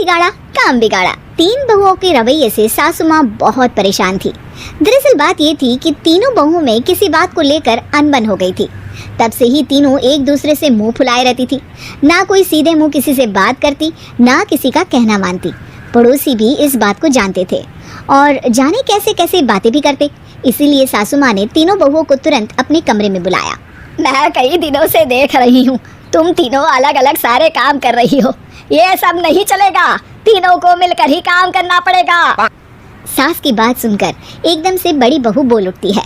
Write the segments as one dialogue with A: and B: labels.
A: बिगाड़ा काम बिगाड़ा। तीन बहुओं के रवैये से सासू माँ बहुत परेशान थी। दरअसल बात ये थी कि तीनों बहुओं में किसी बात को लेकर अनबन हो गई थी। तब से ही तीनों एक दूसरे से मुंह फुलाए रहती थी। ना कोई सीधे मुंह किसी से बात करती, ना किसी का कहना मानती। पड़ोसी भी इस बात को जानते थे और जाने कैसे कैसे बातें भी करते। इसीलिए सासू माँ ने तीनों बहुओं को तुरंत अपने कमरे में बुलाया।
B: मैं कई दिनों से देख रही हूँ तुम तीनों अलग अलग सारे काम कर रही हो। ये सब नहीं चलेगा, तीनों को मिलकर ही काम करना पड़ेगा।
A: सास की बात सुनकर एकदम से बड़ी बहू बोल उठती है।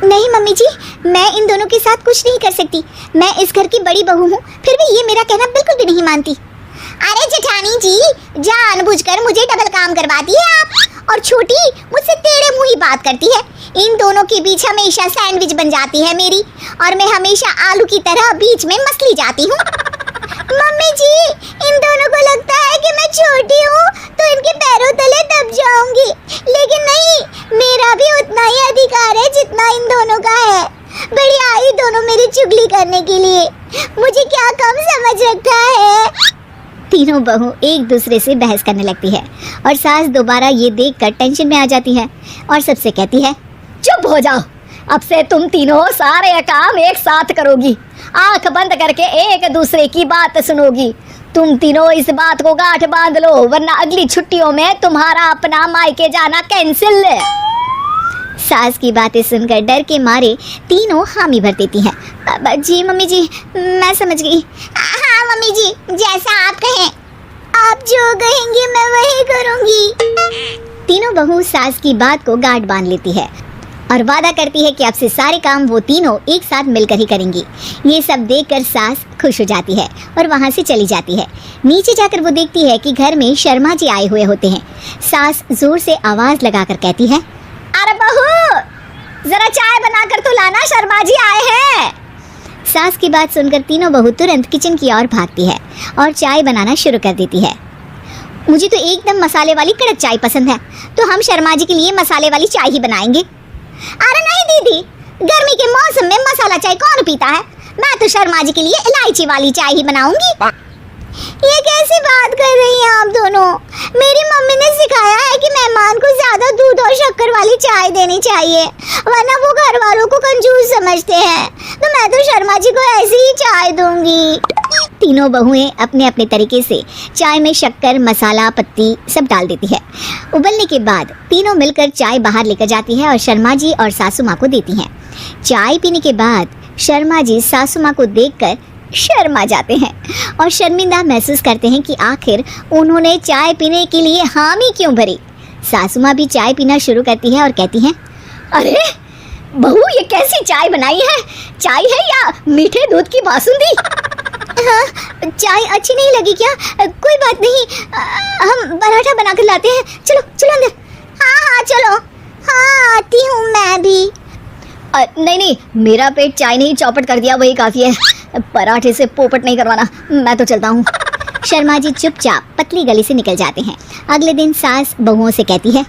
A: नहीं मम्मी जी, मैं इन दोनों के साथ कुछ नहीं कर सकती। मैं इस घर की बड़ी बहू हूँ, फिर भी ये मेरा कहना बिल्कुल भी नहीं मानती। अरे जेठानी जी, जानबूझकर मुझे डबल काम करवाती है आप। और छोटी मुझसे टेढ़े मुंह ही बात करती है। इन दोनों के बीच हमेशा सैंडविच बन जाती है मेरी, और मैं हमेशा आलू की तरह बीच में मसली जाती हूँ। मम्मी जी, इन दोनों को लगता है कि मैं छोटी हूँ तो इनके पैरों तले दब जाऊंगी, लेकिन नहीं, मेरा भी उतना ही अधिकार है जितना इन दोनों का है। बड़ी आई दोनों मेरी चुगली करने के लिए, मुझे क्या कम समझ रखा है। तीनों बहू एक दूसरे से बहस करने लगती है और सास दोबारा ये देखकर टेंशन में आ जाती है और सबसे कहती है,
B: चुप हो जाओ, अब से तुम तीनों सारे काम एक साथ करोगी। आंख बंद करके एक दूसरे की बात सुनोगी। तुम तीनों इस बात को गांठ बांध लो, वरना अगली छुट्टियों में तुम्हारा अपना मायके जाना कैंसिल।
A: सास की बातें सुनकर डर के मारे तीनों हामी भर देती हैं। जी मम्मी जी, मैं समझ गई। हाँ मम्मी जी, जैसा आप कहें, आप जो कहेंगी मैं वही करूंगी। तीनों बहू सास की बात को गांठ बांध लेती है और वादा करती है कि अब से सारे काम वो तीनों एक साथ मिलकर ही करेंगी। ये सब देखकर सास खुश हो जाती है और वहाँ से चली जाती है। नीचे जाकर वो देखती है कि घर में शर्मा जी आए हुए होते हैं। सास जोर से आवाज लगाकर कहती है,
B: अरे बहू, जरा चाय बनाकर तो लाना, शर्मा जी आए हैं।
A: सास की बात सुनकर तीनों बहू तुरंत किचन की ओर भागती है और चाय बनाना शुरू कर देती है। मुझे तो एकदम मसाले वाली कड़क चाय पसंद है, तो हम शर्मा जी के लिए मसाले वाली चाय ही बनाएंगे। अरे नहीं दीदी, गर्मी के मौसम में मसाला चाय कौन पीता है? मैं तो शर्मा जी के लिए इलायची वाली चाय ही बनाऊंगी। ये कैसी बात कर रही हैं आप दोनों? मेरी मम्मी ने सिखाया है कि मेहमान को ज्यादा दूध और शक्कर वाली चाय देनी चाहिए, वरना वो घर वालों को कंजूस समझते हैं। तो मैं तो शर्मा जी को ऐसी ही चाय दूंगी। तीनों बहुएं अपने अपने तरीके से चाय में शक्कर, मसाला, पत्ती सब डाल देती है। उबलने के बाद तीनों मिलकर चाय बाहर लेकर जाती है और शर्मा जी और सासू माँ को देती हैं। चाय पीने के बाद शर्मा जी सासू माँ को देखकर शर्मा जाते हैं और शर्मिंदा महसूस करते हैं कि आखिर उन्होंने चाय पीने के लिए हामी क्यों भरी। सासू माँ भी चाय पीना शुरू करती है और कहती हैं,
B: अरे बहू, ये कैसी चाय बनाई है? चाय है या मीठे दूध की बासुंदी?
A: हाँ, चाय अच्छी नहीं लगी क्या? कोई बात नहीं, हम पराठा बनाकर लाते हैं। चलो चलो अंदर। हाँ चलो। हाँ आती हूँ मैं भी।
B: नहीं, मेरा पेट चाय ने ही चौपट कर दिया, वही काफी है। पराठे से पोपट नहीं करवाना, मैं तो चलता हूँ।
A: शर्मा जी चुपचाप पतली गली से निकल जाते हैं। अगले दिन सास बहुओं से कहती है,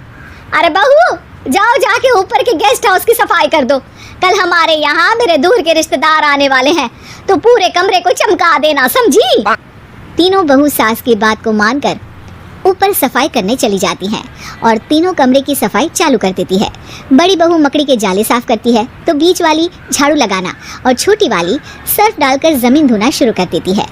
B: अरे बहू, जाओ जाके ऊपर के गेस्ट हाउस की सफाई कर दो। कल हमारे यहाँ मेरे दूर के रिश्तेदार आने वाले हैं, तो पूरे कमरे को चमका देना, समझी?
A: तीनों बहू सास की बात को मानकर ऊपर सफाई करने चली जाती हैं और तीनों कमरे की सफाई चालू कर देती है। बड़ी बहू मकड़ी के जाले साफ करती है, तो बीच वाली झाड़ू लगाना और छोटी वाली सर्फ डालकर जमीन धोना शुरू कर देती है।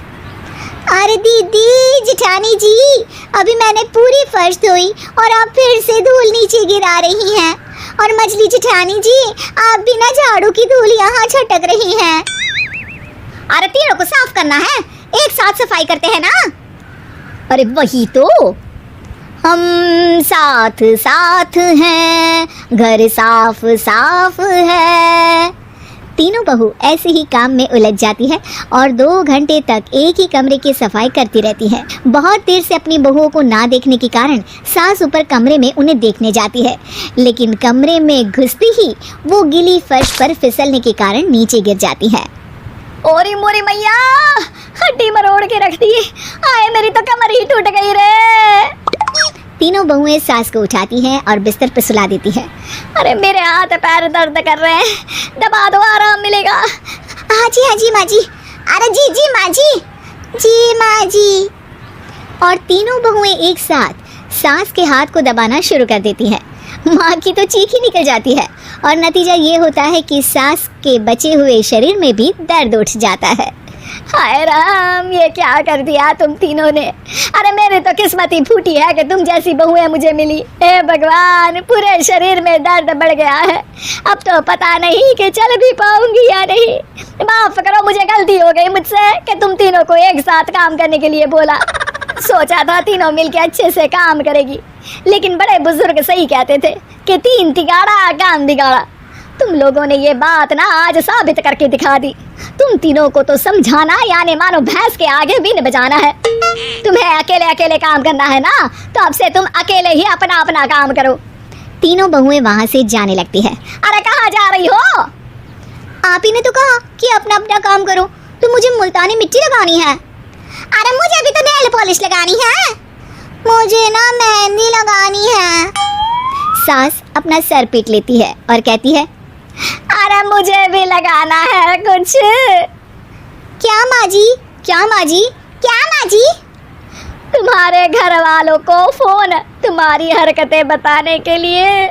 A: अरे दीदी, जेठानी जी, अभी मैंने पूरी फर्श धोई और आप फिर से धूल नीचे गिरा रही हैं। और मछली जेठानी जी, आप भी ना झाड़ू की धूल यहाँ छटक रही हैं।
B: अरे तीनों को साफ करना है, एक साथ सफाई करते हैं ना। अरे वही तो, हम साथ साथ हैं, घर साफ साफ है।
A: तीनों बहू ऐसे ही काम में उलझ जाती है और 2 घंटे तक एक ही कमरे की सफाई करती रहती है। बहुत देर से अपनी बहुओं को ना देखने के कारण सास ऊपर कमरे में उन्हें देखने जाती है, लेकिन कमरे में घुसती ही वो गीली फर्श पर फिसलने के कारण नीचे गिर जाती है।
B: ओरी मोरी मैया, हड्डी मरोड़ के रख दी। आए, मेरी तो कमर ही टूट गई रे।
A: तीनों बहुएं सास को उठाती हैं और बिस्तर पर सुला देती है।
B: अरे मेरे हाथ पैर दर्द कर रहे हैं, दबा दो, आराम मिलेगा।
A: हाँ जी माँ जी। अरे जी माँ जी, जी माँ जी। और तीनों बहुएं एक साथ सास के हाथ को दबाना शुरू कर देती हैं। माँ की तो चीख ही निकल जाती है और नतीजा ये होता है कि सास के बचे हुए शरीर में भी दर्द उठ जाता है।
B: हाय राम, ये क्या कर दिया तुम तीनों ने। अरे मेरी तो किस्मत ही फूटी है कि तुम जैसी बहुएं मुझे मिली। हे भगवान, पूरे शरीर में दर्द बढ़ गया है। अब तो पता नहीं कि चल भी पाऊंगी या नहीं। माफ करो, मुझे गलती हो गई मुझसे कि तुम तीनों को एक साथ काम करने के लिए बोला। सोचा था तीनों मिलके अच्छे से काम करेगी, लेकिन बड़े बुजुर्ग सही कहते थे कि 3 तिगाड़ा काम बिगाड़ा। तुम लोगों ने ये बात ना आज साबित करके दिखा दी। तुम तीनों को तो समझाना यानी मानो भैंस के आगे बीन बजाना है। तुम्हें अकेले अकेले काम करना है ना, तो अब से तुम अकेले ही अपना अपना काम करो।
A: तीनों बहुएं वहां से जाने लगती है।
B: अरे कहाँ जा रही हो?
A: आप ही ने तो कहा कि अपना अपना काम करो, तो मुझे मुल्तानी मिट्टी लगानी है। अरे मुझे भी तो नेल पॉलिश लगानी है। मुझे ना मेहंदी लगानी है। सास अपना सर पीट लेती है और कहती है,
B: अरे मुझे भी लगाना है कुछ।
A: क्या माँ जी, क्या माँ जी, क्या माँ जी?
B: तुम्हारे घर वालों को फोन तुम्हारी हरकतें बताने के लिए।